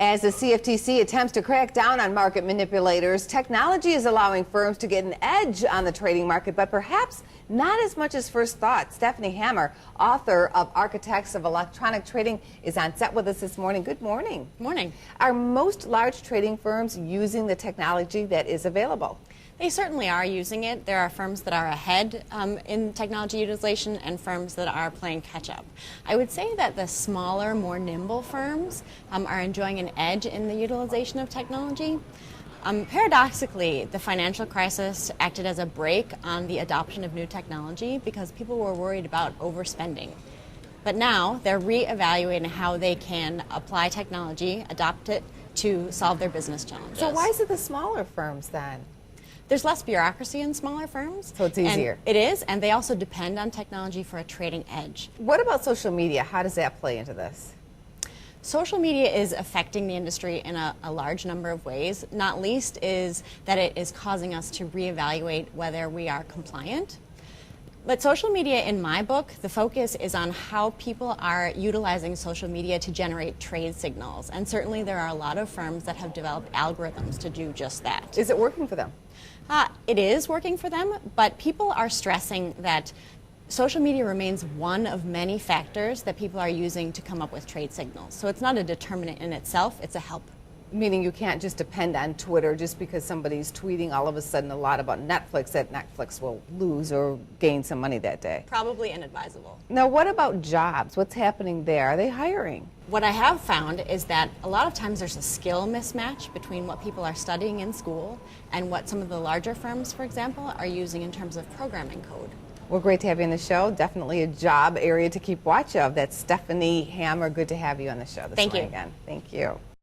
As the CFTC attempts to crack down on market manipulators, technology is allowing firms to get an edge on the trading market, but perhaps not as much as first thought. Stephanie Hammer, author of Architects of Electronic Trading, is on set with us this morning. Good morning. Morning. Are most large trading firms using the technology that is available? They certainly are using it. There are firms that are ahead in technology utilization and firms that are playing catch up. I would say that the smaller, more nimble firms are enjoying an edge in the utilization of technology. Paradoxically, the financial crisis acted as a brake on the adoption of new technology because people were worried about overspending. But now they're reevaluating how they can apply technology, adopt it to solve their business challenges. So why is it the smaller firms then? There's less bureaucracy in smaller firms. So it's easier. And it is, and they also depend on technology for a trading edge. What about social media? How does that play into this? Social media is affecting the industry in a large number of ways. Not least is that it is causing us to reevaluate whether we are compliant. But social media, in my book, the focus is on how people are utilizing social media to generate trade signals. And certainly there are a lot of firms that have developed algorithms to do just that. Is it working for them? It is working for them, but people are stressing that social media remains one of many factors that people are using to come up with trade signals. So it's not a determinant in itself, it's a help. Meaning you can't just depend on Twitter just because somebody's tweeting all of a sudden a lot about Netflix, that Netflix will lose or gain some money that day. Probably inadvisable. Now, what about jobs? What's happening there? Are they hiring? What I have found is that a lot of times there's a skill mismatch between what people are studying in school and what some of the larger firms, for example, are using in terms of programming code. Well, great to have you on the show. Definitely a job area to keep watch of. That's Stephanie Hammer. Good to have you on the show this morning again. Thank you.